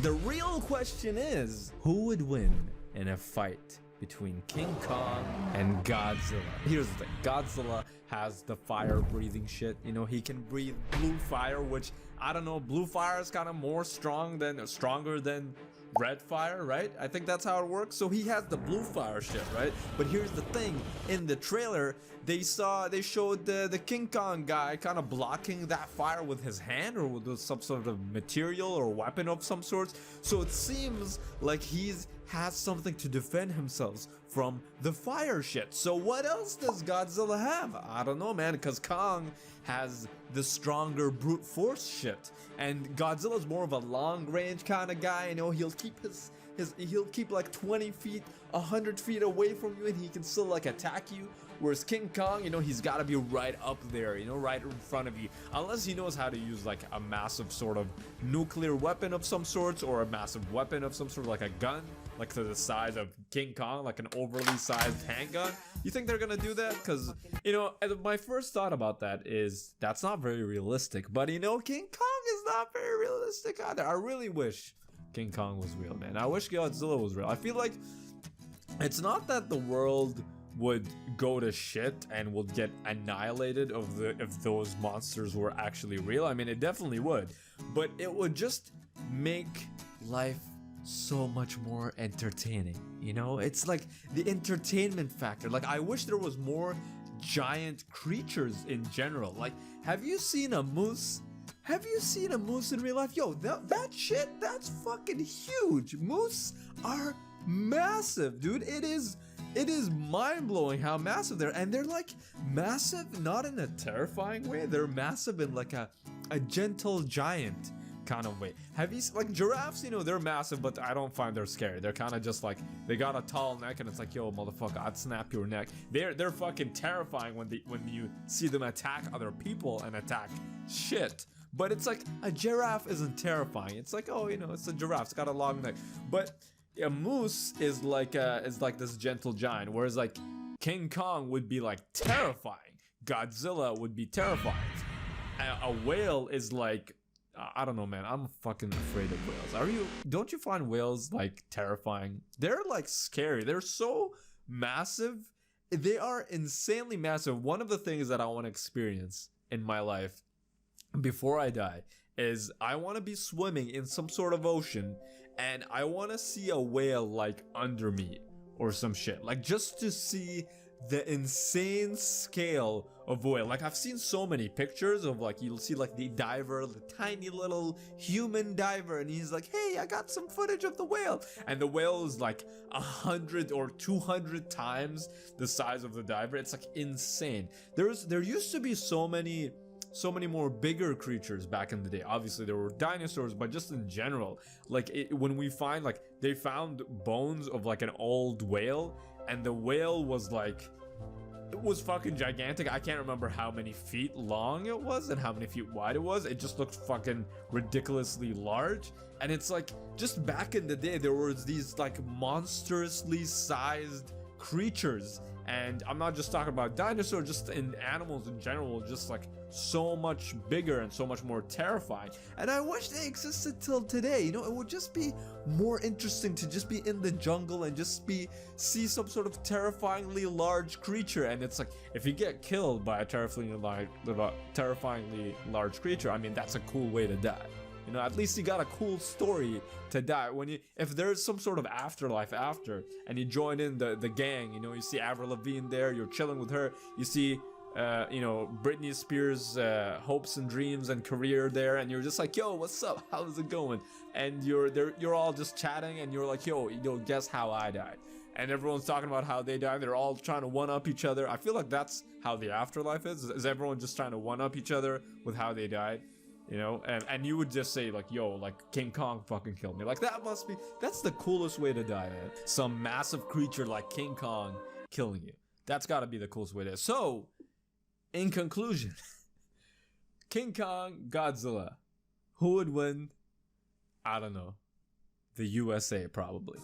The real question is, who would win in a fight between King Kong and Godzilla? Here's the thing, Godzilla has the fire breathing shit, you know, he can breathe blue fire, which, I don't know, blue fire is kind of more stronger than red fire, right? I think that's how it works. So he has the blue fire shit, right? But here's the thing, in the trailer they showed the King Kong guy kind of blocking that fire with his hand or with some sort of material or weapon of some sort. So it seems like has something to defend himself from the fire shit. So what else does Godzilla have? I don't know, man, because Kong has the stronger brute force shit, and Godzilla's more of a long range kind of guy. You know, he'll keep like 20 feet, 100 feet away from you, and he can still like attack you. Whereas King Kong, you know, he's got to be right up there, you know, right in front of you, unless he knows how to use like a massive sort of nuclear weapon of some sorts, or a massive weapon of some sort, like a gun, like to the size of King Kong, like an overly sized handgun. You think they're gonna do that? Because, you know, my first thought about that is that's not very realistic. But, you know, King Kong is not very realistic either. I really wish King Kong was real, man. I wish Godzilla was real. I feel like it's not that the world would go to shit and would get annihilated if those monsters were actually real. I mean, it definitely would, but it would just make life so much more entertaining, you know? It's like the entertainment factor. Like, I wish there was more giant creatures in general. Like, have you seen a moose? Have you seen a moose in real life? Yo, that shit, that's fucking huge. Moose are massive, dude. It is mind-blowing how massive they're, and they're like massive not in a terrifying way. They're massive in like a gentle giant kind of way. Have you, like, giraffes, you know, they're massive, but I don't find they're scary. They're kind of just like, they got a tall neck and it's like, yo, motherfucker, I'd snap your neck. They're fucking terrifying when you see them attack other people and attack shit. But it's like, a giraffe isn't terrifying. It's like, oh, you know, it's a giraffe, it's got a long neck. But a moose is like this gentle giant, whereas like King Kong would be like terrifying. Godzilla would be terrifying. A whale is like, I don't know, man. I'm fucking afraid of whales. Don't you find whales like terrifying? They're like scary. They're so massive. They are insanely massive. One of the things that I want to experience in my life before I die is I want to be swimming in some sort of ocean and I want to see a whale like under me or some shit, like just to see the insane scale of whale. Like, I've seen so many pictures of, like, you'll see like the diver, the tiny little human diver, and he's like, hey, I got some footage of the whale, and the whale is like 100 or 200 times the size of the diver. It's like insane. There used to be so many more bigger creatures back in the day. Obviously there were dinosaurs, but just in general, like when we find, like, they found bones of like an old whale, and the whale was like, it was fucking gigantic. I can't remember how many feet long it was and how many feet wide it was. It just looked fucking ridiculously large. And it's like, just back in the day there was these like monstrously sized creatures, and I'm not just talking about dinosaurs, just in animals in general, just like so much bigger and so much more terrifying. And I wish they existed till today. You know, it would just be more interesting to just be in the jungle and just see some sort of terrifyingly large creature. And it's like, if you get killed by a terrifyingly large creature, I mean, that's a cool way to die. You know, at least you got a cool story to die. If there's some sort of afterlife after, and you join in the gang, you know, you see Avril Lavigne there, you're chilling with her, you see, you know, Britney Spears' hopes and dreams and career there, and you're just like, yo, what's up? How's it going? And you're all just chatting, and you're like, yo, guess how I died? And everyone's talking about how they died. They're all trying to one-up each other. I feel like that's how the afterlife is everyone just trying to one-up each other with how they died. You know, and you would just say like, yo, like King Kong fucking killed me. Like, that's the coolest way to die, man. Some massive creature like King Kong killing you. That's gotta be the coolest way to die. So, in conclusion, King Kong, Godzilla, who would win? I don't know. The USA, probably.